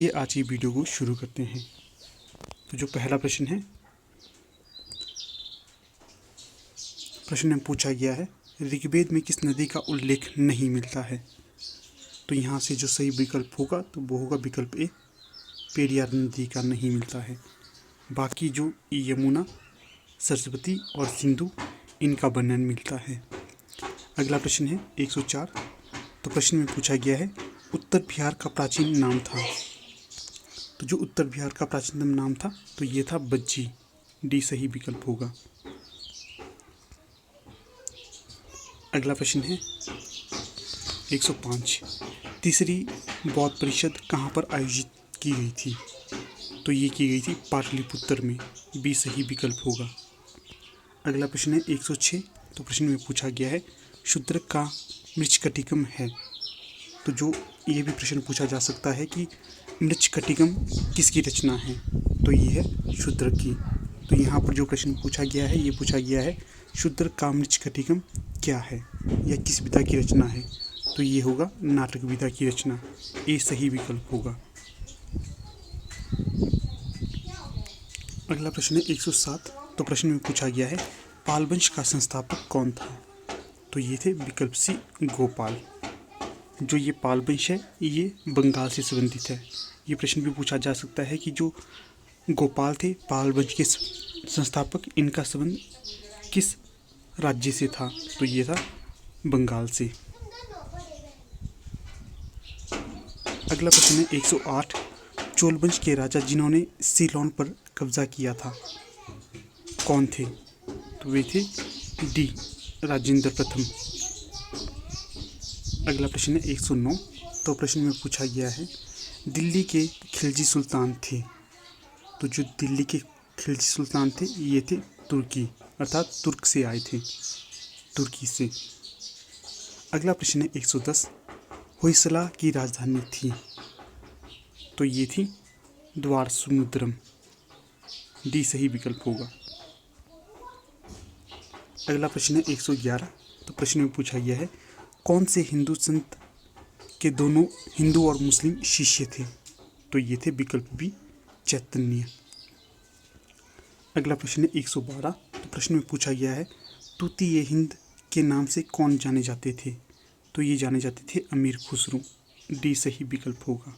ये आज की वीडियो को शुरू करते हैं। तो जो पहला प्रश्न है, प्रश्न में पूछा गया है ऋग्वेद में किस नदी का उल्लेख नहीं मिलता है। तो यहाँ से जो सही विकल्प होगा तो वो होगा विकल्प ए, पेरियार नदी का नहीं मिलता है। बाकी जो यमुना, सरस्वती और सिंधु, इनका वर्णन मिलता है। अगला प्रश्न है 104। तो प्रश्न में पूछा गया है उत्तर बिहार का प्राचीन नाम था। तो जो उत्तर बिहार का प्राचीनतम नाम था तो ये था बज्जी। डी सही विकल्प होगा। अगला प्रश्न है 105। तीसरी बौद्ध परिषद कहाँ पर आयोजित की गई थी। तो ये की गई थी पाटलिपुत्र में। बी सही विकल्प होगा। अगला प्रश्न है 106। तो प्रश्न में पूछा गया है शूद्रक का मृच्छकटिकम है। तो जो ये भी प्रश्न पूछा जा सकता है कि मृच्छकटिकम किसकी रचना है। तो ये है शूद्रक की। तो यहाँ पर जो प्रश्न पूछा गया है ये पूछा गया है शूद्रक का मृच्छकटिकम क्या है या किस विधा की रचना है। तो ये होगा नाटक विधा की रचना। ए सही विकल्प होगा। अगला प्रश्न है 107। तो प्रश्न में पूछा गया है पाल वंश का संस्थापक कौन था। तो ये थे विकल्प सी, गोपाल। जो ये पाल वंश है ये बंगाल से संबंधित है। ये प्रश्न भी पूछा जा सकता है कि जो गोपाल थे पाल वंश के संस्थापक, इनका संबंध किस राज्य से था। तो ये था बंगाल से। अगला प्रश्न है 108। चोल वंश के राजा जिन्होंने सीलोन पर कब्जा किया था कौन थे। तो वे थे डी, राजेंद्र प्रथम। अगला प्रश्न है 109। तो प्रश्न में पूछा गया है दिल्ली के खिलजी सुल्तान थे। तो जो दिल्ली के खिलजी सुल्तान थे ये थे तुर्की, अर्थात तुर्क से आए थे, तुर्की से। अगला प्रश्न है 110। होयसला की राजधानी थी। तो ये थी द्वार समुद्रम। डी सही विकल्प होगा। अगला प्रश्न है 111। तो प्रश्न में पूछा गया है कौन से हिंदू संत के दोनों हिंदू और मुस्लिम शिष्य थे। तो ये थे विकल्प बी, चैतन्य। अगला प्रश्न है 112। तो प्रश्न में पूछा गया है तूतीय हिंद के नाम से कौन जाने जाते थे। तो ये जाने जाते थे अमीर खुसरो। डी सही विकल्प होगा।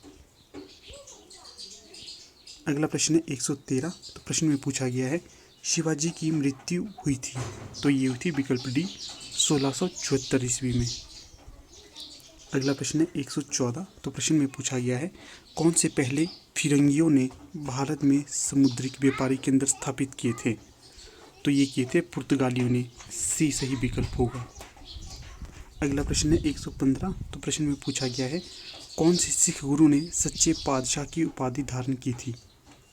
अगला प्रश्न है 113। तो प्रश्न में पूछा गया है शिवाजी की मृत्यु हुई थी। तो ये हुई थी विकल्प डी, 1674 ईस्वी में। अगला प्रश्न है 114। तो प्रश्न में पूछा गया है कौन से पहले फिरंगियों ने भारत में समुद्रिक व्यापारी केंद्र स्थापित किए थे। तो ये किए थे पुर्तगालियों ने। सी सही विकल्प होगा। अगला प्रश्न है 115। तो प्रश्न में पूछा गया है कौन से सिख गुरु ने सच्चे पातशाह की उपाधि धारण की थी।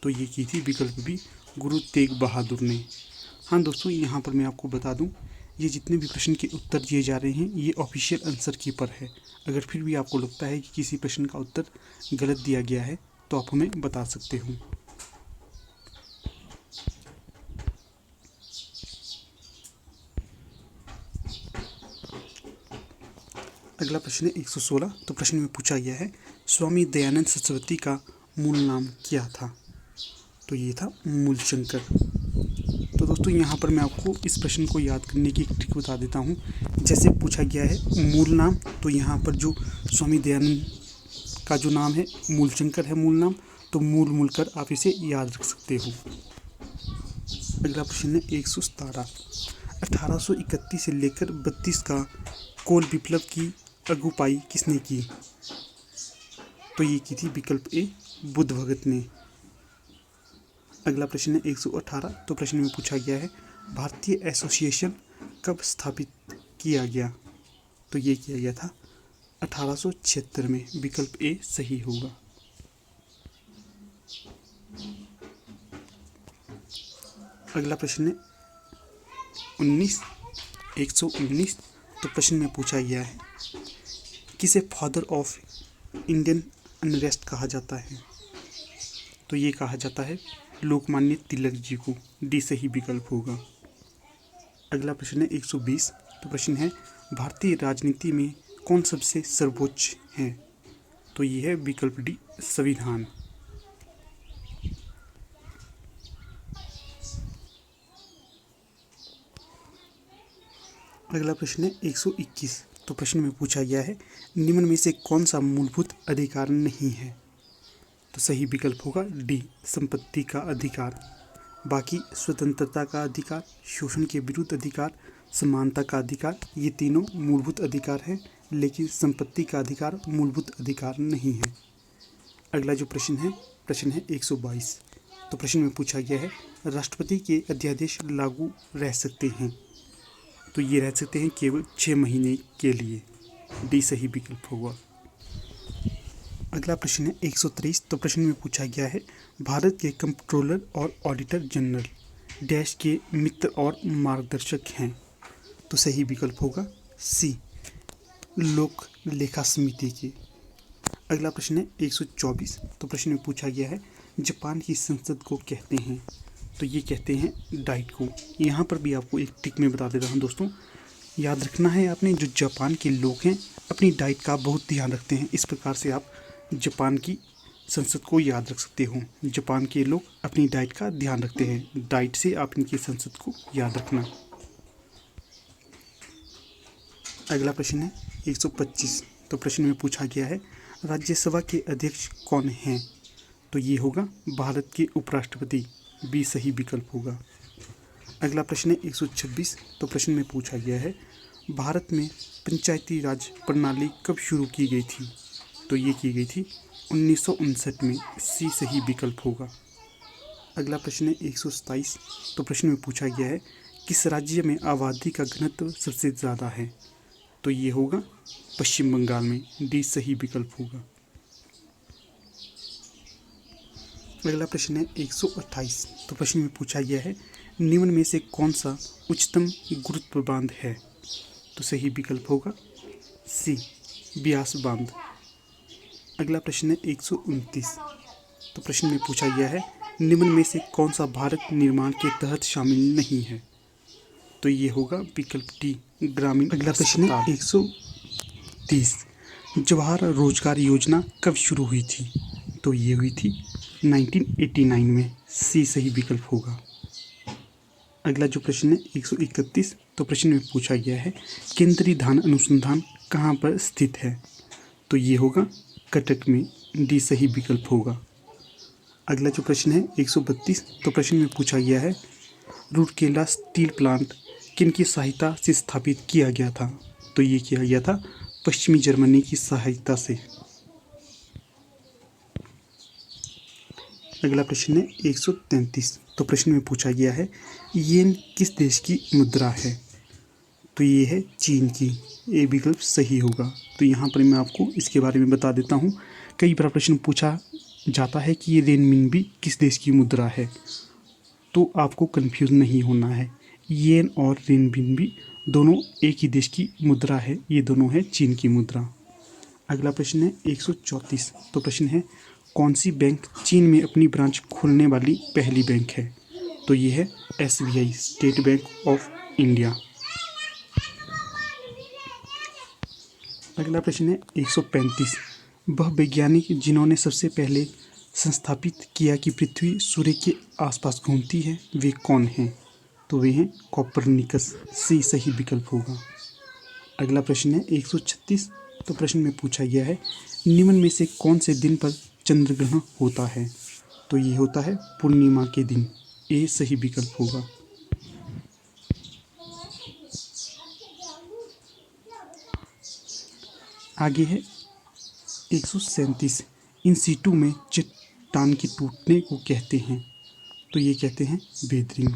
तो ये की थी विकल्प बी, गुरु तेग बहादुर ने। हाँ दोस्तों, यहाँ पर मैं आपको बता दूँ ये जितने भी प्रश्न के उत्तर दिए जा रहे हैं ये ऑफिशियल आंसर की पर है। अगर फिर भी आपको लगता है कि किसी प्रश्न का उत्तर गलत दिया गया है तो आप हमें बता सकते हो। अगला प्रश्न है 116। तो प्रश्न में पूछा गया है स्वामी दयानंद सरस्वती का मूल नाम क्या था। तो ये था मूलशंकर। तो दोस्तों यहाँ पर मैं आपको इस प्रश्न को याद करने की एक ट्रिक बता देता हूँ। जैसे पूछा गया है मूल नाम, तो यहाँ पर जो स्वामी दयानंद का जो नाम है मूलशंकर है मूल नाम, तो मूल मूलकर आप इसे याद रख सकते हो। अगला प्रश्न है 117। 1831 से लेकर 32 का कोल विप्लव की अगुवाई किसने की। तो ये की थी विकल्प ए, बुद्ध भगत ने। अगला प्रश्न है 118। तो प्रश्न में पूछा गया है भारतीय एसोसिएशन कब स्थापित किया गया। तो ये किया गया था 1876 में। विकल्प ए सही होगा। अगला प्रश्न है 119। तो प्रश्न में पूछा गया है किसे फादर ऑफ इंडियन अनरेस्ट कहा जाता है। तो ये कहा जाता है लोकमान्य तिलक जी को। डी सही विकल्प होगा। अगला प्रश्न है 120। तो प्रश्न है भारतीय राजनीति में कौन सबसे सर्वोच्च है। तो ये है विकल्प डी, संविधान। अगला प्रश्न है 121। तो प्रश्न में पूछा गया है निम्न में से कौन सा मूलभूत अधिकार नहीं है। तो सही विकल्प होगा डी, संपत्ति का अधिकार। बाकी स्वतंत्रता का अधिकार, शोषण के विरुद्ध अधिकार, समानता का अधिकार, ये तीनों मूलभूत अधिकार हैं, लेकिन संपत्ति का अधिकार मूलभूत अधिकार नहीं है। अगला जो प्रश्न है 122। तो प्रश्न में पूछा गया है राष्ट्रपति के अध्यादेश लागू रह सकते हैं। तो ये रह सकते हैं केवल 6 महीने के लिए। डी सही विकल्प होगा। अगला प्रश्न है 123। तो प्रश्न में पूछा गया है भारत के कंप्ट्रोलर और ऑडिटर जनरल डैश के मित्र और मार्गदर्शक हैं। तो सही विकल्प होगा सी, लोक लेखा समिति के। अगला प्रश्न है 124। तो प्रश्न में पूछा गया है जापान की संसद को कहते हैं। तो ये कहते हैं डाइट को। यहाँ पर भी आपको एक टिक में बता दे रहा हूँ दोस्तों, याद रखना है आपने, जो जापान के लोग हैं अपनी डाइट का बहुत ध्यान रखते हैं। इस प्रकार से आप जापान की संसद को याद रख सकते हो। जापान के लोग अपनी डाइट का ध्यान रखते हैं, डाइट से आप इनकी संसद को याद रखना। अगला प्रश्न है 125। तो प्रश्न में पूछा गया है राज्यसभा के अध्यक्ष कौन हैं। तो ये होगा भारत के उपराष्ट्रपति। बी सही विकल्प होगा। अगला प्रश्न है 126। तो प्रश्न में पूछा गया है भारत में पंचायती राज प्रणाली कब शुरू की गई थी। तो ये की गई थी 1959 में। सी सही विकल्प होगा। अगला प्रश्न है 127। तो प्रश्न में पूछा गया है किस राज्य में आबादी का घनत्व सबसे ज़्यादा है। तो ये होगा पश्चिम बंगाल में। डी सही विकल्प होगा। अगला प्रश्न है 128। तो प्रश्न में पूछा गया है निम्न में से कौन सा उच्चतम गुरुत्व बांध है। तो सही विकल्प होगा सी, ब्यास बांध। अगला प्रश्न है 129। तो प्रश्न में पूछा गया है निम्न में से कौन सा भारत निर्माण के तहत शामिल नहीं है। तो ये होगा विकल्प डी, ग्रामीण। अगला प्रश्न है 130। जवाहर रोजगार योजना कब शुरू हुई थी। तो ये हुई थी 1989 में। सी सही विकल्प होगा। अगला जो प्रश्न है 131। तो प्रश्न में पूछा गया है केंद्रीय धान अनुसंधान कहाँ पर स्थित है। तो ये होगा कटक में। डी सही विकल्प होगा। अगला जो प्रश्न है 132। तो प्रश्न में पूछा गया है रूरकेला स्टील प्लांट किन की सहायता से स्थापित किया गया था। तो ये किया गया था पश्चिमी जर्मनी की सहायता से। अगला प्रश्न है 133। तो प्रश्न में पूछा गया है येन किस देश की मुद्रा है। तो ये है चीन की। ये विकल्प सही होगा। तो यहाँ पर मैं आपको इसके बारे में बता देता हूँ। कई बार प्रश्न पूछा जाता है कि ये रेनमिनबी किस देश की मुद्रा है। तो आपको कंफ्यूज नहीं होना है, येन और रेनमिनबी दोनों एक ही देश की मुद्रा है। ये दोनों है चीन की मुद्रा। अगला प्रश्न है 134। तो प्रश्न है कौन सी बैंक चीन में अपनी ब्रांच खोलने वाली पहली बैंक है। तो ये है SBI, state bank of India. अगला प्रश्न है 135। वह वैज्ञानिक जिन्होंने सबसे पहले संस्थापित किया कि पृथ्वी सूर्य के आसपास घूमती है वे कौन हैं। तो वे हैं कोपरनिकस। सी सही विकल्प होगा। अगला प्रश्न है 136। तो प्रश्न में पूछा गया है निम्न में से कौन से दिन पर चंद्र ग्रहण होता है। तो ये होता है पूर्णिमा के दिन। ए सही विकल्प होगा। आगे है 137। इन सीटू में चट्टान के टूटने को कहते हैं। तो ये कहते हैं वेदरिंग।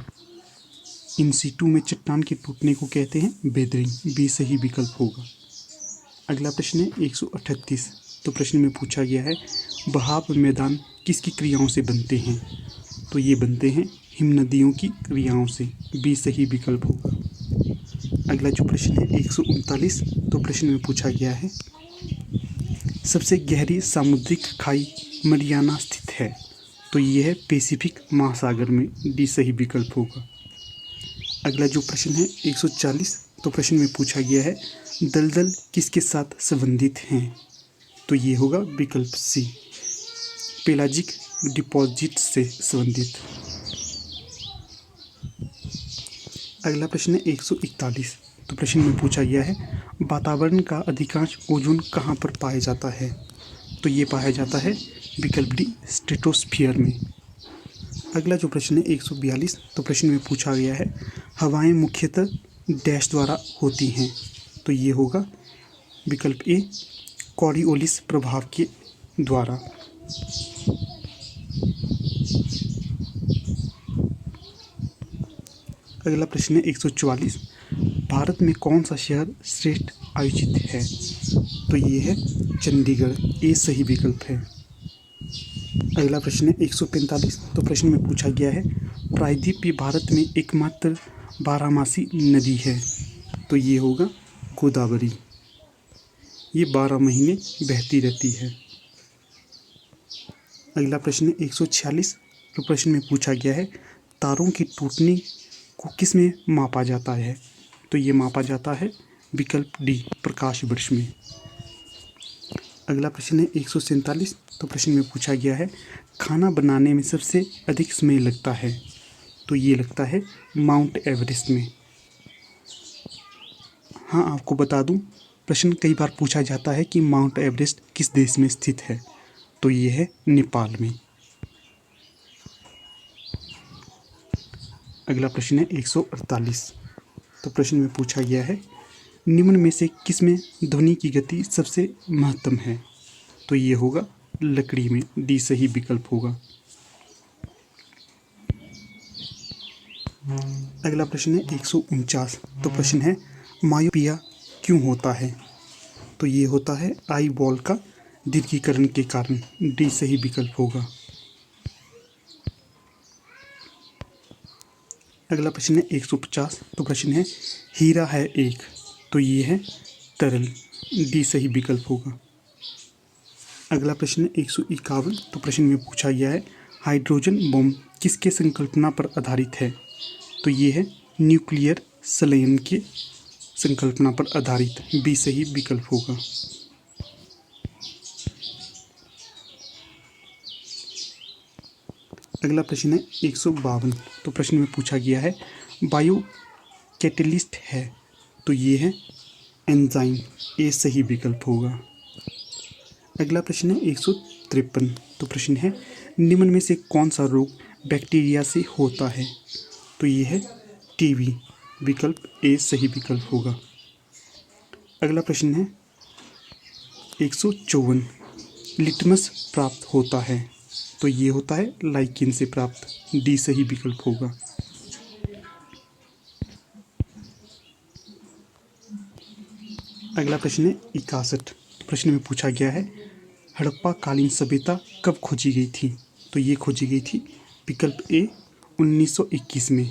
इन सीटू में चट्टान के टूटने को कहते हैं वेदरिंग। बी सही विकल्प होगा। अगला प्रश्न है 138। तो प्रश्न में पूछा गया है बहाव मैदान किसकी क्रियाओं से बनते हैं। तो ये बनते हैं हिमनदियों की क्रियाओं से। बी सही विकल्प होगा। अगला जो प्रश्न है 139। तो प्रश्न में पूछा गया है सबसे गहरी सामुद्रिक खाई मरियाना स्थित है। तो ये है पैसिफिक महासागर में। डी सही विकल्प होगा। अगला जो प्रश्न है 140। तो प्रश्न में पूछा गया है दलदल किसके साथ संबंधित हैं। तो ये होगा विकल्प सी, पेलाजिक डिपॉजिट से संबंधित। अगला प्रश्न है 141। तो तो प्रश्न में पूछा गया है वातावरण का अधिकांश ओजोन कहाँ पर पाया जाता है? तो ये पाया जाता है विकल्प डी स्ट्रेटोस्फीयर में। अगला जो प्रश्न है 142, तो प्रश्न में पूछा गया है हवाएं मुख्यतः डैश द्वारा होती हैं? तो ये होगा विकल्प ए कॉरियोलिस प्रभाव के द्वारा। अगला प्रश्न है 144, भारत में कौन सा शहर श्रेष्ठ आयोजित है? तो ये है चंडीगढ़, ये सही विकल्प है। अगला प्रश्न है 145, तो प्रश्न में पूछा गया है प्रायद्वीपीय भारत में एकमात्र बारहमासी नदी है? तो ये होगा गोदावरी, ये 12 महीने बहती रहती है। अगला प्रश्न है 146, तो प्रश्न में पूछा गया है तारों के टूटने को किस में मापा जाता है? तो ये मापा जाता है विकल्प डी प्रकाश वर्ष में। अगला प्रश्न है 147, तो प्रश्न में पूछा गया है खाना बनाने में सबसे अधिक समय लगता है? तो ये लगता है माउंट एवरेस्ट में। हाँ, आपको बता दूं प्रश्न कई बार पूछा जाता है कि माउंट एवरेस्ट किस देश में स्थित है? तो ये है नेपाल में। अगला प्रश्न है 148, तो प्रश्न में पूछा गया है निम्न में से किस में ध्वनि की गति सबसे महत्तम है? तो ये होगा लकड़ी में, डी सही विकल्प होगा। अगला प्रश्न है 149, तो प्रश्न है मायोपिया क्यों होता है? तो ये होता है आई बॉल का दीर्घीकरण के कारण, डी सही विकल्प होगा। अगला प्रश्न है 150, तो प्रश्न है हीरा है एक? तो ये है तरल, डी सही विकल्प होगा। अगला प्रश्न है 151, तो प्रश्न में पूछा गया है हाइड्रोजन बम किसके संकल्पना पर आधारित है? तो ये है न्यूक्लियर संलयन के संकल्पना पर आधारित, बी सही विकल्प होगा। अगला प्रश्न है 152, तो प्रश्न में पूछा गया है बायो कैटेलिस्ट है? तो ये है एंजाइम, ए सही विकल्प होगा। अगला प्रश्न है 153, तो प्रश्न है निम्न में से कौन सा रोग बैक्टीरिया से होता है? तो ये है टीबी, विकल्प ए सही विकल्प होगा। अगला प्रश्न है 154, लिटमस प्राप्त होता है? तो ये होता है लाइकिन से प्राप्त, डी सही विकल्प होगा। अगला प्रश्न है 61, तो प्रश्न में पूछा गया है हड़प्पा कालीन सभ्यता कब खोजी गई थी? तो ये खोजी गई थी विकल्प ए 1921 में।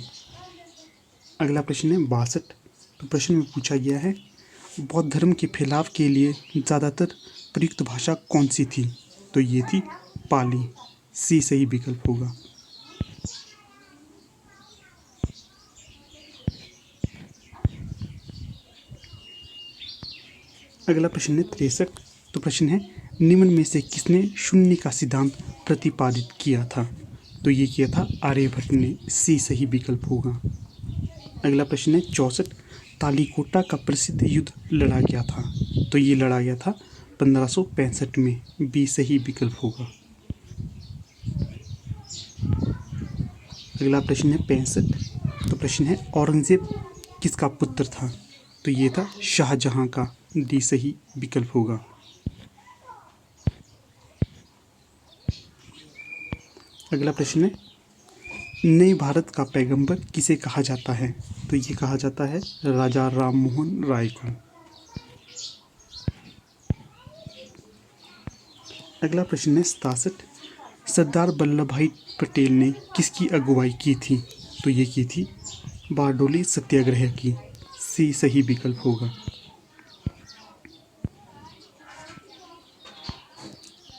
अगला प्रश्न है 62, तो प्रश्न में पूछा गया है बौद्ध धर्म के फैलाव के लिए ज़्यादातर प्रयुक्त भाषा कौन सी थी? तो ये थी पाली, सी सही विकल्प होगा। अगला प्रश्न है 63, तो प्रश्न है निम्न में से किसने शून्य का सिद्धांत प्रतिपादित किया था? तो ये किया था आर्यभट्ट ने, सी सही विकल्प होगा। अगला प्रश्न है 64, तालीकोटा का प्रसिद्ध युद्ध लड़ा गया था? तो ये लड़ा गया था 1565 में, बी सही विकल्प होगा। अगला प्रश्न है 65, तो प्रश्न है औरंगजेब किसका पुत्र था? तो ये था शाहजहां का, डी सही विकल्प होगा। अगला प्रश्न है नए भारत का पैगंबर किसे कहा जाता है? तो ये कहा जाता है राजा राम मोहन राय को। अगला प्रश्न है 67, सरदार वल्लभ भाई पटेल ने किसकी अगुवाई की थी? तो ये की थी बारडोली सत्याग्रह की, सी सही विकल्प होगा।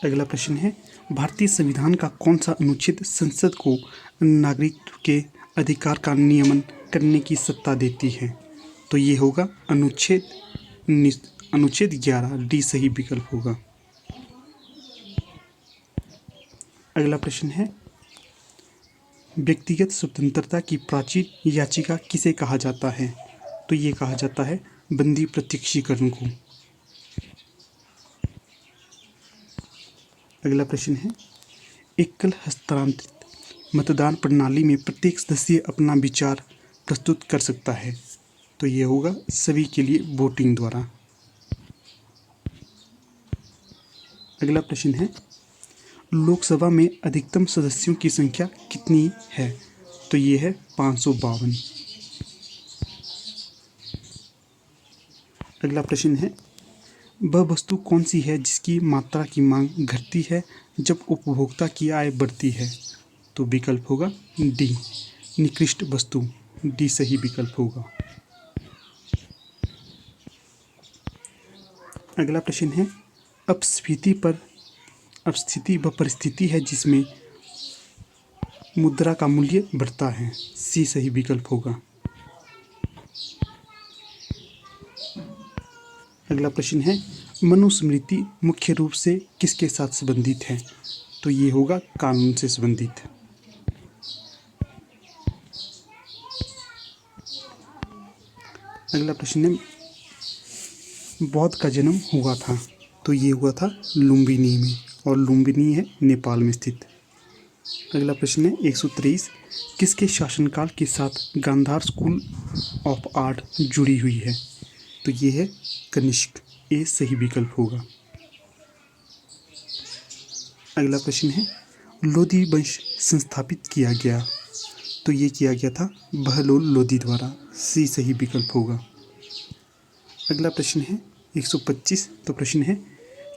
अगला प्रश्न है भारतीय संविधान का कौन सा अनुच्छेद संसद को नागरिकत्व के अधिकार का नियमन करने की सत्ता देती है? तो ये होगा अनुच्छेद 11, डी सही विकल्प होगा। अगला प्रश्न है व्यक्तिगत स्वतंत्रता की प्राचीन याचिका किसे कहा जाता है? तो ये कहा जाता है बंदी प्रत्यक्षीकरण को। अगला प्रश्न है, एकल हस्तांतरित मतदान प्रणाली में प्रत्येक सदस्य अपना विचार प्रस्तुत कर सकता है, तो ये होगा सभी के लिए वोटिंग द्वारा। अगला प्रश्न है, लोकसभा में अधिकतम सदस्यों की संख्या कितनी है, तो ये है 552। अगला प्रश्न है, वह वस्तु कौन सी है जिसकी मात्रा की मांग घटती है जब उपभोक्ता की आय बढ़ती है, तो विकल्प होगा डी, निकृष्ट वस्तु। डी सही विकल्प होगा। अगला प्रश्न है, अपस्फीति वह परिस्थिति है जिसमें मुद्रा का मूल्य बढ़ता है। सी सही विकल्प होगा। अगला प्रश्न है, मनुस्मृति मुख्य रूप से किसके साथ संबंधित है, तो ये होगा कानून से संबंधित। अगला प्रश्न है, बौद्ध का जन्म हुआ था, तो ये हुआ था लुम्बिनी में, और लुम्बिनी है नेपाल में स्थित। अगला प्रश्न है 123, किसके शासनकाल के साथ गांधार स्कूल ऑफ आर्ट जुड़ी हुई है, तो ये है कनिष्क। ए सही विकल्प होगा। अगला प्रश्न है, लोधी वंश संस्थापित किया गया, तो ये किया गया था बहलोल लोधी द्वारा। सी सही विकल्प होगा। अगला प्रश्न है 125, तो प्रश्न है,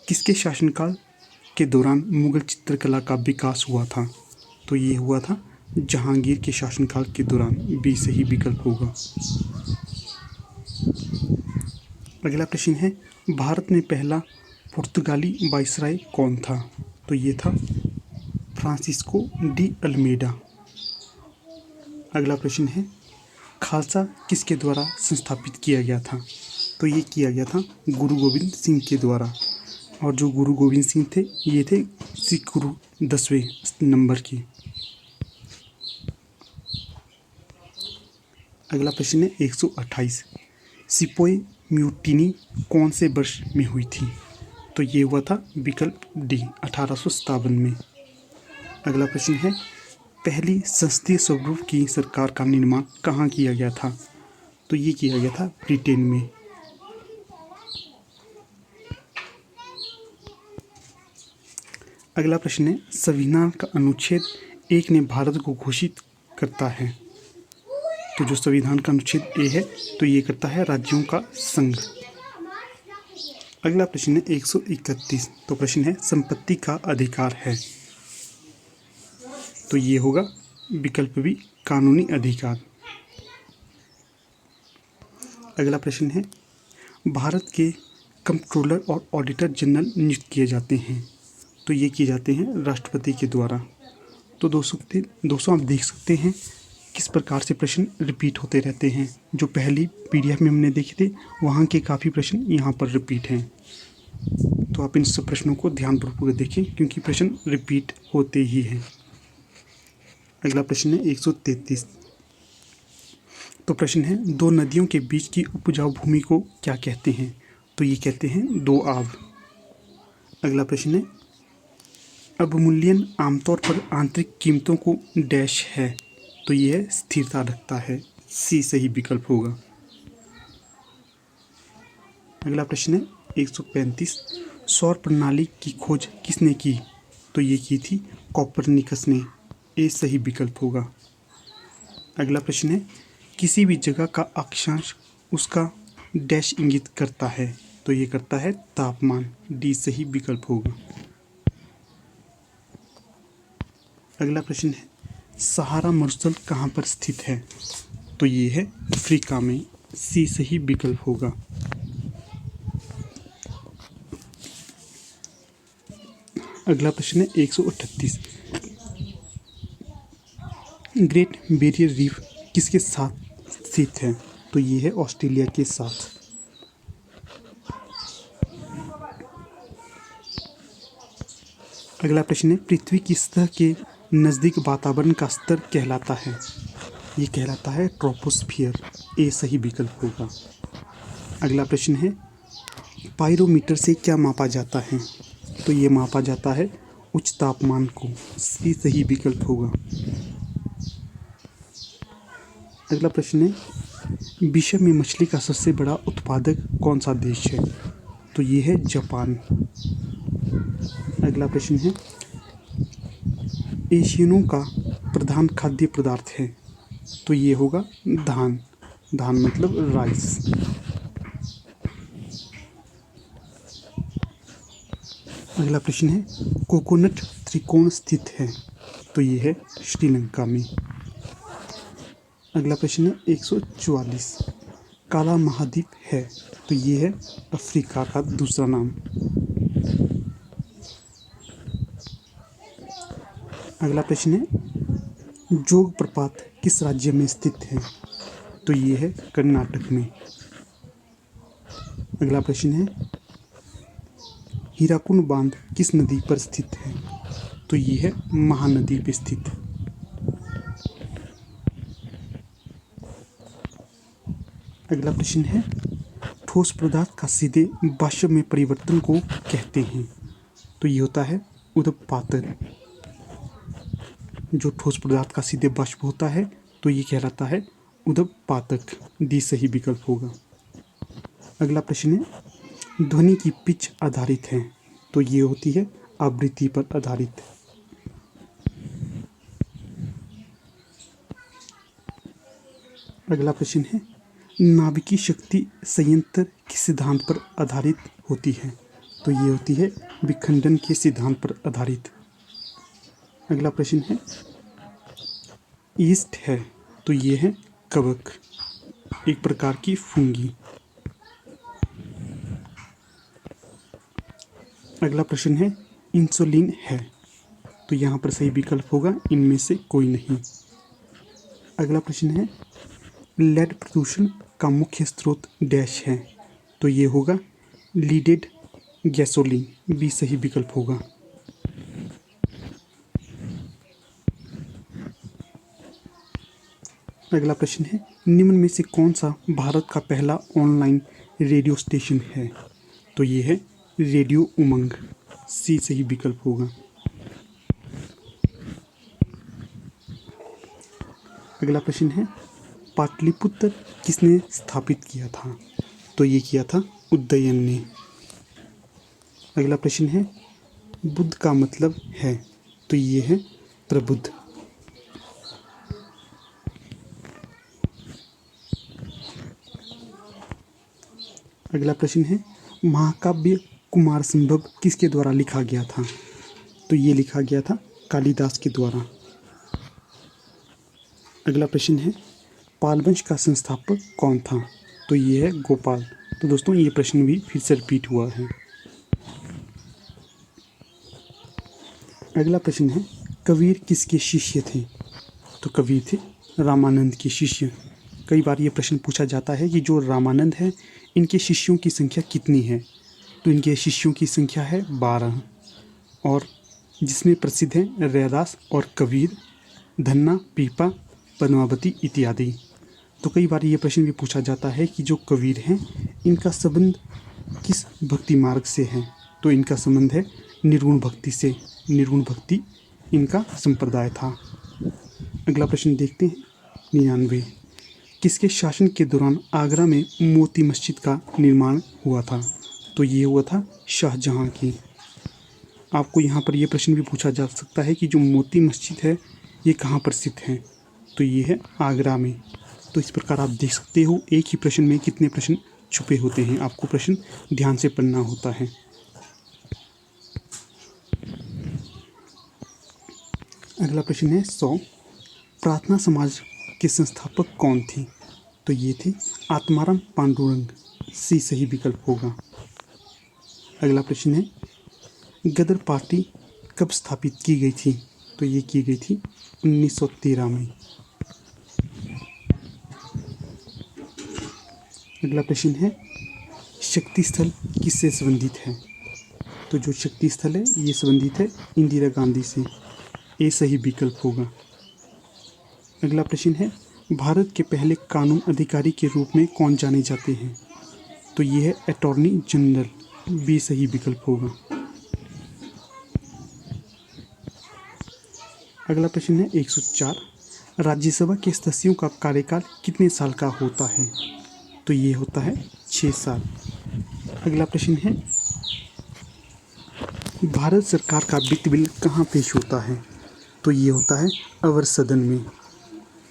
किसके शासनकाल के दौरान मुगल चित्रकला का विकास हुआ था, तो ये हुआ था जहांगीर के शासनकाल के दौरान। बी सही विकल्प होगा। अगला प्रश्न है, भारत में पहला पुर्तगाली वायसराय कौन था, तो ये था फ्रांसिस्को डी अल्मेडा। अगला प्रश्न है, खालसा किसके द्वारा संस्थापित किया गया था, तो ये किया गया था गुरु गोविंद सिंह के द्वारा, और जो गुरु गोविंद सिंह थे ये थे सिख गुरु 10वें नंबर के। अगला प्रश्न है 128, सिपोई म्यूटिनी कौन से वर्ष में हुई थी, तो ये हुआ था विकल्प डी 1857 में। अगला प्रश्न है, पहली संसदीय स्वरूप की सरकार का निर्माण कहाँ किया गया था, तो ये किया गया था ब्रिटेन में। अगला प्रश्न है, संविधान का अनुच्छेद 1 ने भारत को घोषित करता है, तो जो संविधान का अनुच्छेद ए है तो ये करता है राज्यों का संघ। अगला प्रश्न है 131, तो प्रश्न है, संपत्ति का अधिकार है, तो ये होगा विकल्प भी कानूनी अधिकार। अगला प्रश्न है, भारत के कंप्ट्रोलर और ऑडिटर जनरल नियुक्त किए जाते हैं, तो ये किए जाते हैं राष्ट्रपति के द्वारा। तो दोस्तों आप देख सकते हैं किस प्रकार से प्रश्न रिपीट होते रहते हैं। जो पहली पीडीएफ में हमने देखे थे वहाँ के काफ़ी प्रश्न यहाँ पर रिपीट हैं, तो आप इन सब प्रश्नों को ध्यानपूर्वक देखें क्योंकि प्रश्न रिपीट होते ही हैं। अगला प्रश्न है 133, तो प्रश्न है, दो नदियों के बीच की उपजाऊ भूमि को क्या कहते हैं, तो ये कहते हैं दो आव। अगला प्रश्न है, अवमूल्यन आमतौर पर आंतरिक कीमतों को डैश है, तो यह स्थिरता रखता है। सी सही विकल्प होगा। अगला प्रश्न है 135, सौर प्रणाली की खोज किसने की, तो ये की थी कोपरनिकस ने। ए सही विकल्प होगा। अगला प्रश्न है, किसी भी जगह का अक्षांश उसका डैश इंगित करता है, तो ये करता है तापमान। डी सही विकल्प होगा। अगला प्रश्न है, सहारा मरुस्थल कहाँ पर स्थित है, तो ये है अफ्रीका में। सी सही विकल्प होगा। अगला प्रश्न है 138, ग्रेट बैरियर रीफ किसके साथ स्थित है, तो ये है ऑस्ट्रेलिया के साथ। अगला प्रश्न है, पृथ्वी की सतह के नज़दीक वातावरण का स्तर कहलाता है, ये कहलाता है ट्रोपोस्फियर। ए सही विकल्प होगा। अगला प्रश्न है, पायरोमीटर से क्या मापा जाता है? तो ये मापा जाता है उच्च तापमान को। सी सही विकल्प होगा। अगला प्रश्न है, विश्व में मछली का सबसे बड़ा उत्पादक कौन सा देश है? तो ये है जापान। अगला प्रश्न है, एशियनों का प्रधान खाद्य पदार्थ है? तो ये होगा धान। धान मतलब राइस। अगला प्रश्न है, कोकोनट त्रिकोण स्थित है? तो ये है श्रीलंका में। अगला प्रश्न है 144, काला महाद्वीप है? तो ये है अफ्रीका का दूसरा नाम। अगला प्रश्न है, जोग प्रपात किस राज्य में स्थित है? तो ये है कर्नाटक में। अगला प्रश्न है, हीराकुंड बांध किस नदी पर स्थित है? तो ये है महानदी पर स्थित। अगला प्रश्न है, ठोस पदार्थ का सीधे वाष्प में परिवर्तन को कहते हैं? तो ये होता है उदपातन। जो ठोस पदार्थ का सीधे वाष्प होता है तो ये कहलाता है उदपातक। डी सही विकल्प होगा। अगला प्रश्न है, ध्वनि की पिच आधारित है? तो ये होती है आवृत्ति पर आधारित। अगला प्रश्न है, नाभिकीय शक्ति संयंत्र किस सिद्धांत पर आधारित होती है? तो ये होती है विखंडन के सिद्धांत पर आधारित। अगला प्रश्न है, ईस्ट है? तो ये है कवक, एक प्रकार की फुंगी। अगला प्रश्न है, इंसुलिन है? तो यहाँ पर सही विकल्प होगा इनमें से कोई नहीं। अगला प्रश्न है, लेड प्रदूषण का मुख्य स्रोत डैश है? तो ये होगा लीडेड गैसोलीन। बी सही विकल्प होगा। अगला प्रश्न है, निम्न में से कौन सा भारत का पहला ऑनलाइन रेडियो स्टेशन है? तो ये है रेडियो उमंग। सी सही विकल्प होगा। अगला प्रश्न है, पाटलिपुत्र किसने स्थापित किया था? तो ये किया था उदयन ने। अगला प्रश्न है, बुद्ध का मतलब है? तो ये है प्रबुद्ध। अगला प्रश्न है, महाकाव्य कुमार संभव किसके द्वारा लिखा गया था? तो ये लिखा गया था कालिदास के द्वारा। अगला प्रश्न है, पाल वंश का संस्थापक कौन था? तो ये है गोपाल। तो दोस्तों ये प्रश्न भी फिर से रिपीट हुआ है। अगला प्रश्न है, कबीर किसके शिष्य थे? तो कबीर थे रामानंद के शिष्य। कई बार ये प्रश्न पूछा जाता है कि जो रामानंद है इनके शिष्यों की संख्या कितनी है? तो इनके शिष्यों की संख्या है 12, और जिसमें प्रसिद्ध हैं रैदास और कबीर, धन्ना, पीपा, पद्मावती इत्यादि। तो कई बार ये प्रश्न भी पूछा जाता है कि जो कबीर हैं इनका संबंध किस भक्ति मार्ग से है? तो इनका संबंध है निर्गुण भक्ति से। निर्गुण भक्ति इनका संप्रदाय था। अगला प्रश्न देखते हैं 99, किसके शासन के दौरान आगरा में मोती मस्जिद का निर्माण हुआ था? तो ये हुआ था शाहजहां की। आपको यहाँ पर यह प्रश्न भी पूछा जा सकता है कि जो मोती मस्जिद है ये कहाँ पर स्थित है? तो ये है आगरा में। तो इस प्रकार आप देख सकते हो एक ही प्रश्न में कितने प्रश्न छुपे होते हैं, आपको प्रश्न ध्यान से पढ़ना होता है। अगला प्रश्न है 100, प्रार्थना समाज के संस्थापक कौन थे? तो ये थे आत्माराम पांडुरंग। सी सही विकल्प होगा। अगला प्रश्न है, गदर पार्टी कब स्थापित की गई थी? तो ये की गई थी 1913 में। अगला प्रश्न है, शक्ति स्थल किससे संबंधित है? तो जो शक्ति स्थल है ये संबंधित है इंदिरा गांधी से। ए सही विकल्प होगा। अगला प्रश्न है, भारत के पहले कानून अधिकारी के रूप में कौन जाने जाते हैं? तो ये है अटॉर्नी जनरल। बी सही विकल्प होगा। अगला प्रश्न है 104। राज्यसभा के सदस्यों का कार्यकाल कितने साल का होता है? तो ये होता है 6 साल। अगला प्रश्न है भारत सरकार का वित्त बिल कहाँ पेश होता है? तो ये होता है अवर सदन में।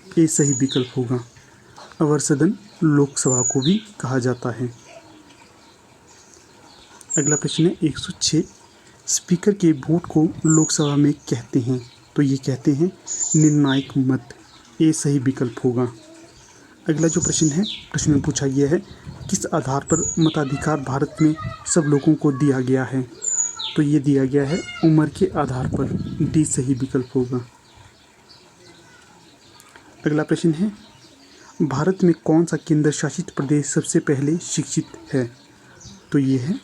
ए सही विकल्प होगा। अवर सदन लोकसभा को भी कहा जाता है। अगला प्रश्न है 106। स्पीकर के वोट को लोकसभा में कहते हैं? तो ये कहते हैं निर्णायक मत। ए सही विकल्प होगा। अगला जो प्रश्न है, प्रश्न में पूछा गया है किस आधार पर मताधिकार भारत में सब लोगों को दिया गया है? तो ये दिया गया है उम्र के आधार पर। डी सही विकल्प होगा। अगला प्रश्न है भारत में कौन सा केंद्र शासित प्रदेश सबसे पहले शिक्षित है? तो ये है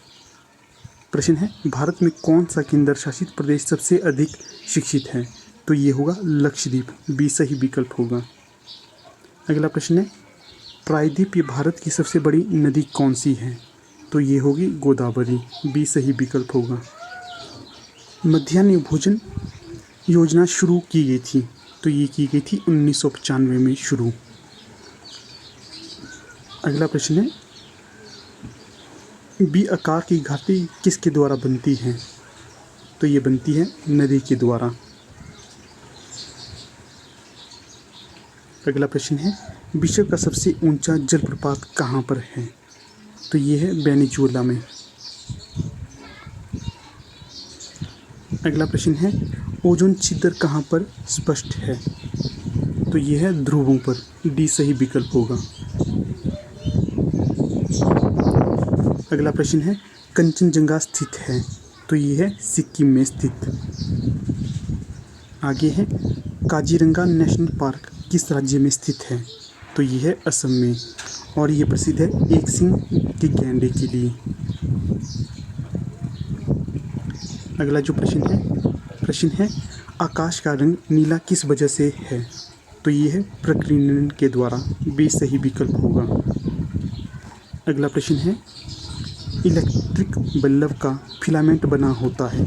प्रश्न है भारत में कौन सा केंद्र शासित प्रदेश सबसे अधिक शिक्षित है? तो ये होगा लक्षद्वीप। बी सही विकल्प होगा। अगला प्रश्न है प्रायद्वीप भारत की सबसे बड़ी नदी कौन सी है? तो ये होगी गोदावरी। बी सही विकल्प होगा। मध्याह्न भोजन योजना शुरू की गई थी? तो ये की गई थी 1995 में शुरू। अगला प्रश्न है बी आकार की घाटी किसके द्वारा बनती है? तो ये बनती है नदी के द्वारा। अगला प्रश्न है विश्व का सबसे ऊंचा जलप्रपात कहाँ पर है? तो ये है वेनेजुएला में। अगला प्रश्न है ओजोन छिद्र कहाँ पर स्पष्ट है? तो ये है ध्रुवों पर। डी सही विकल्प होगा। अगला प्रश्न है कंचनजंगा स्थित है? तो ये है सिक्किम में स्थित। आगे है काजीरंगा नेशनल पार्क किस राज्य में स्थित है? तो ये है असम में और ये प्रसिद्ध है एक सिंह के गैंडे के लिए। अगला जो प्रश्न है आकाश का रंग नीला किस वजह से है? तो ये है प्रकीर्णन के द्वारा। बी सही विकल्प होगा। अगला प्रश्न है इलेक्ट्रिक बल्ब का फिलामेंट बना होता है?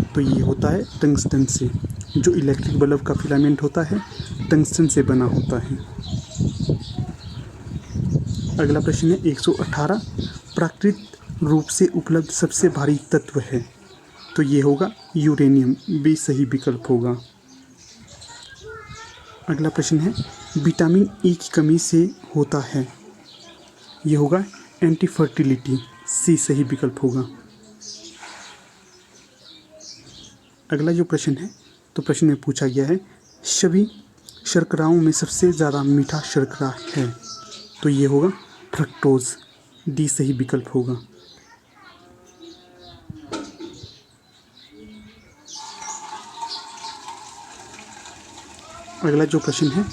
तो ये होता है टंगस्टन से। जो इलेक्ट्रिक बल्ब का फिलामेंट होता है टंगस्टन से बना होता है। अगला प्रश्न है 118। प्राकृतिक रूप से उपलब्ध सबसे भारी तत्व है? तो ये होगा यूरेनियम। बी सही विकल्प होगा। अगला प्रश्न है विटामिन ई की कमी से होता है? ये होगा एंटी फर्टिलिटी। सी सही विकल्प होगा। अगला जो प्रश्न है, तो प्रश्न में पूछा गया है सभी शर्कराओं में सबसे ज़्यादा मीठा शर्करा है? तो ये होगा फ्रक्टोज। डी सही विकल्प होगा। अगला जो प्रश्न है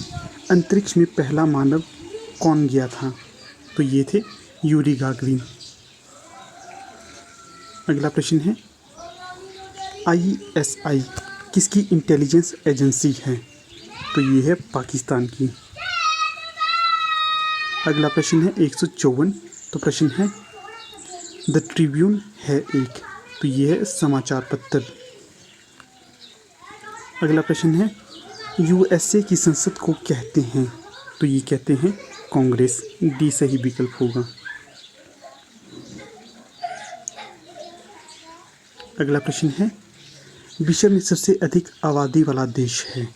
अंतरिक्ष में पहला मानव कौन गया था? तो ये थे यूरी गागरिन। अगला प्रश्न है ISI किसकी इंटेलिजेंस एजेंसी है? तो ये है पाकिस्तान की। अगला प्रश्न है 154। तो प्रश्न है द ट्रिब्यून है एक? तो ये है समाचार पत्र। अगला प्रश्न है USA की संसद को कहते हैं? तो ये कहते हैं कांग्रेस। डी सही विकल्प होगा। अगला प्रश्न है विश्व में सबसे अधिक आबादी वाला देश है?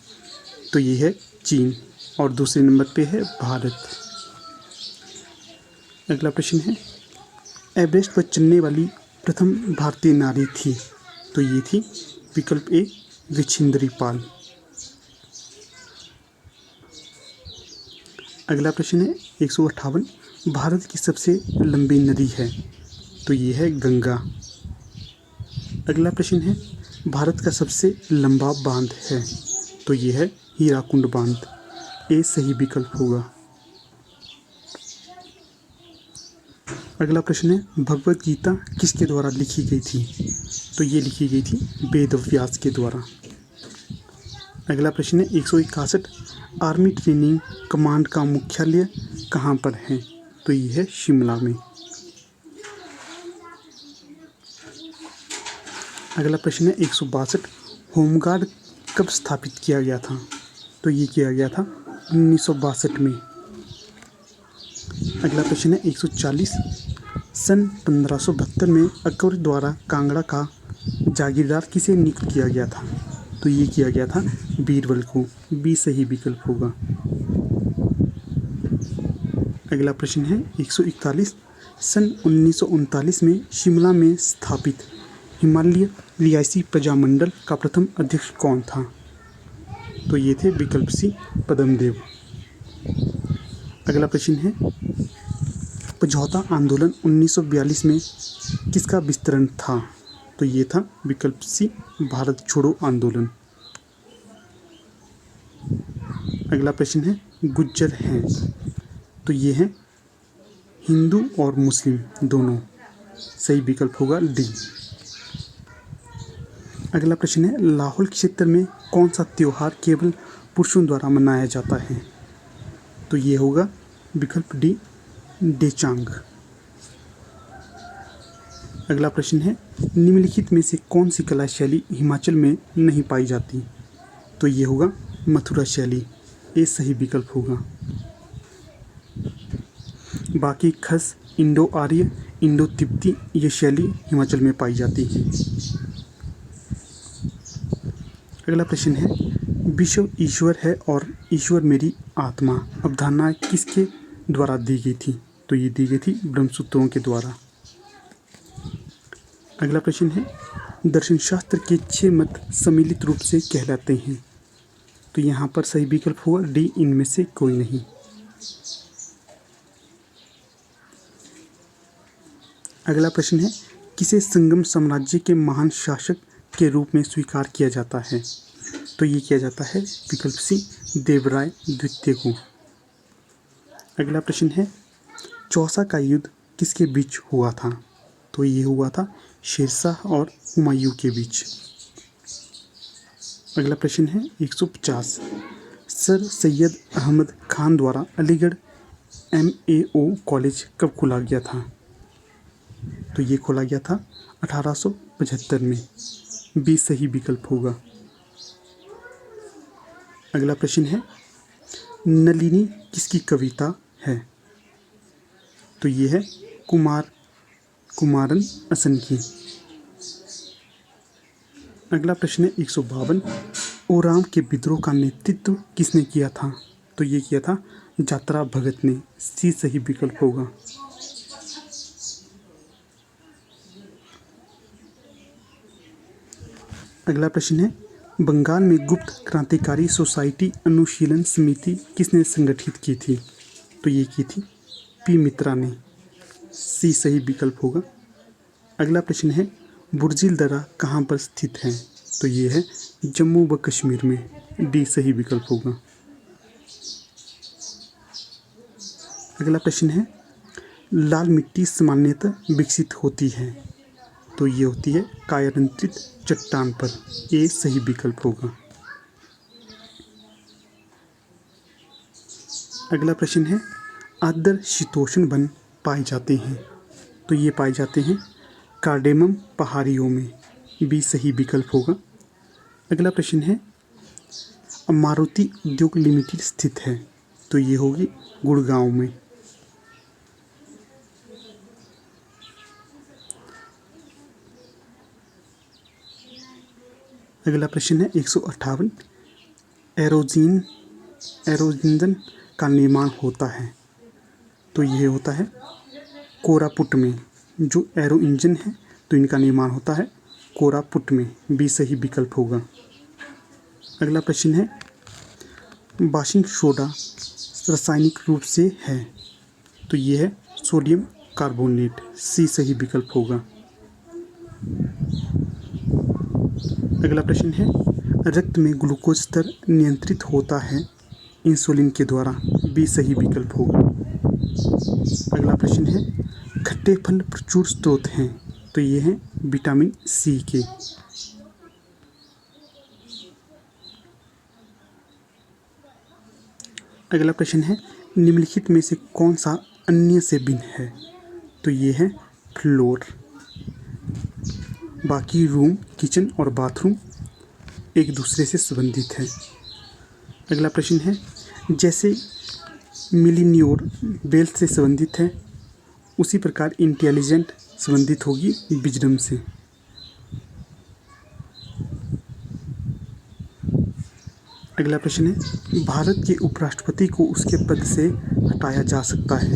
तो ये है चीन और दूसरे नंबर पे है भारत। अगला प्रश्न है एवरेस्ट पर चढ़ने वाली प्रथम भारतीय नारी थी? तो ये थी विकल्प ए विछिंद्री पाल। अगला प्रश्न है 158। भारत की सबसे लंबी नदी है? तो ये है गंगा। अगला प्रश्न है भारत का सबसे लंबा बांध है? तो ये है हीराकुंड बांध। ए सही विकल्प होगा। अगला प्रश्न है भगवत गीता किसके द्वारा लिखी गई थी? तो ये लिखी गई थी वेद व्यास के द्वारा। अगला प्रश्न है 161। आर्मी ट्रेनिंग कमांड का मुख्यालय कहाँ पर है? तो ये है शिमला में। अगला प्रश्न है 162, होमगार्ड कब स्थापित किया गया था? तो ये किया गया था 1962 में। अगला प्रश्न है 140, सन 1572 में अकबर द्वारा कांगड़ा का जागीरदार किसे नियुक्त किया गया था? तो ये किया गया था बीरबल को। बी सही विकल्प होगा। अगला प्रश्न है 141, सन 1939 में शिमला में स्थापित हिमालय रियासी प्रजामंडल का प्रथम अध्यक्ष कौन था? तो ये थे विकल्प सी पद्मदेव। अगला प्रश्न है समझौता आंदोलन 1942 में किसका विस्तरण था? तो ये था विकल्प सी भारत छोड़ो आंदोलन। अगला प्रश्न है गुज्जर हैं, तो ये हैं हिंदू और मुस्लिम दोनों। सही विकल्प होगा डी। अगला प्रश्न है लाहौल क्षेत्र में कौन सा त्योहार केवल पुरुषों द्वारा मनाया जाता है? तो ये होगा विकल्प डी डेचांग। अगला प्रश्न है निम्नलिखित में से कौन सी कला शैली हिमाचल में नहीं पाई जाती? तो ये होगा मथुरा शैली। ये सही विकल्प होगा। बाकी खस, इंडो आर्य, इंडो तिब्बती ये शैली हिमाचल में पाई जाती है। अगला प्रश्न है विश्व ईश्वर है और ईश्वर मेरी आत्मा अवधारणा किसके द्वारा दी गई थी? तो ये दी गई थी ब्रह्मसूत्रों के द्वारा। अगला प्रश्न है दर्शन शास्त्र के 6 मत सम्मिलित रूप से कहलाते हैं? तो यहाँ पर सही विकल्प होगा डी इनमें से कोई नहीं। अगला प्रश्न है किसे संगम साम्राज्य के महान शासक के रूप में स्वीकार किया जाता है? तो ये किया जाता है विकल्प सी देवराय द्वितीय को। अगला प्रश्न है चौसा का युद्ध किसके बीच हुआ था? तो ये हुआ था शेरशाह और हुमायूं के बीच। अगला प्रश्न है 150, सर सैयद अहमद खान द्वारा अलीगढ़ MAO कॉलेज कब खोला गया था? तो ये खोला गया था 1875 में। बी सही विकल्प होगा। अगला प्रश्न है नलिनी किसकी कविता है? तो ये है कुमारन असन की। अगला प्रश्न है 152, ओराम के विद्रोह का नेतृत्व किसने किया था? तो ये किया था जात्रा भगत ने। सी सही विकल्प होगा। अगला प्रश्न है बंगाल में गुप्त क्रांतिकारी सोसाइटी अनुशीलन समिति किसने संगठित की थी? तो ये की थी पी मित्रा ने। सी सही विकल्प होगा। अगला प्रश्न है बुर्जिल दर्रा कहाँ पर स्थित है? तो ये है जम्मू व कश्मीर में। डी सही विकल्प होगा। अगला प्रश्न है लाल मिट्टी सामान्यतः विकसित होती है? तो ये होती है कायांतरित चट्टान पर। ए सही विकल्प होगा। अगला प्रश्न है आर्द्र शीतोष्ण वन पाए जाते हैं? तो ये पाए जाते हैं कार्डेमम पहाड़ियों में। बी सही विकल्प होगा। अगला प्रश्न है मारुति उद्योग लिमिटेड स्थित है? तो ये होगी गुड़गांव में। अगला प्रश्न है 158, एरोजिन का निर्माण होता है? तो ये होता है कोरापुट में। जो एरो इंजन है तो इनका निर्माण होता है कोरापुट में। बी सही विकल्प होगा। अगला प्रश्न है वाशिंग सोडा रासायनिक रूप से है? तो ये है सोडियम कार्बोनेट। सी सही विकल्प होगा। अगला प्रश्न है रक्त में ग्लूकोज स्तर नियंत्रित होता है इंसुलिन के द्वारा? बी सही विकल्प होगा। अगला प्रश्न है खट्टे फल प्रचुर स्रोत हैं? तो ये हैं विटामिन सी के। अगला प्रश्न है, निम्नलिखित में से कौन सा अन्य से भिन्न है? तो ये है फ्लोर। बाकी रूम, किचन और बाथरूम एक दूसरे से संबंधित है। अगला प्रश्न है, जैसे मिलीनियर वेल्थ से संबंधित है उसी प्रकार इंटेलिजेंट संबंधित होगी विजडम से। अगला प्रश्न है, भारत के उपराष्ट्रपति को उसके पद से हटाया जा सकता है?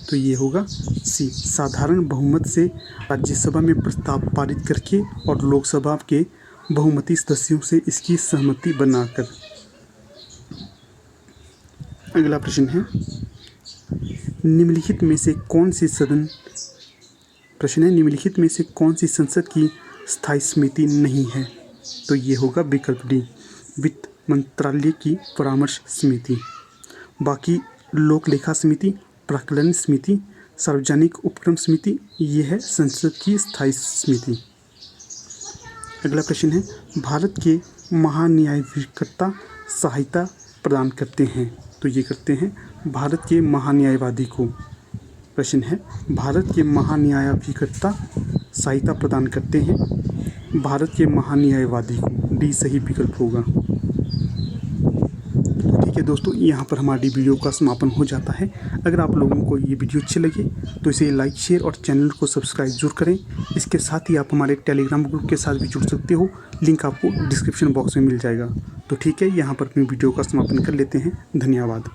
तो ये होगा सी, साधारण बहुमत से राज्यसभा में प्रस्ताव पारित करके और लोकसभा के बहुमती सदस्यों से इसकी सहमति बनाकर। अगला प्रश्न है, निम्नलिखित में से कौन सी निम्नलिखित में से कौन सी संसद की स्थायी समिति नहीं है? तो ये होगा विकल्प डी, वित्त मंत्रालय की परामर्श समिति। बाकी लोक लेखा समिति, प्राक्कलन समिति, सार्वजनिक उपक्रम समिति, ये है संसद की स्थायी समिति। अगला प्रश्न है, भारत के महान्यायिकर्ता सहायता प्रदान करते हैं? तो ये करते हैं भारत के महान्यायवादी को। प्रश्न है, भारत के महान्यायाधिकर्ता सहायता प्रदान करते हैं भारत के महान्यायवादी को। डी सही विकल्प होगा। ठीक है दोस्तों, यहाँ पर हमारी वीडियो का समापन हो जाता है। अगर आप लोगों को ये वीडियो अच्छी लगे तो इसे लाइक, शेयर और चैनल को सब्सक्राइब जरूर करें। इसके साथ ही आप हमारे टेलीग्राम ग्रुप के साथ भी जुड़ सकते हो, लिंक आपको डिस्क्रिप्शन बॉक्स में मिल जाएगा। तो ठीक है, यहाँ पर अपनी वीडियो का समापन कर लेते हैं। धन्यवाद।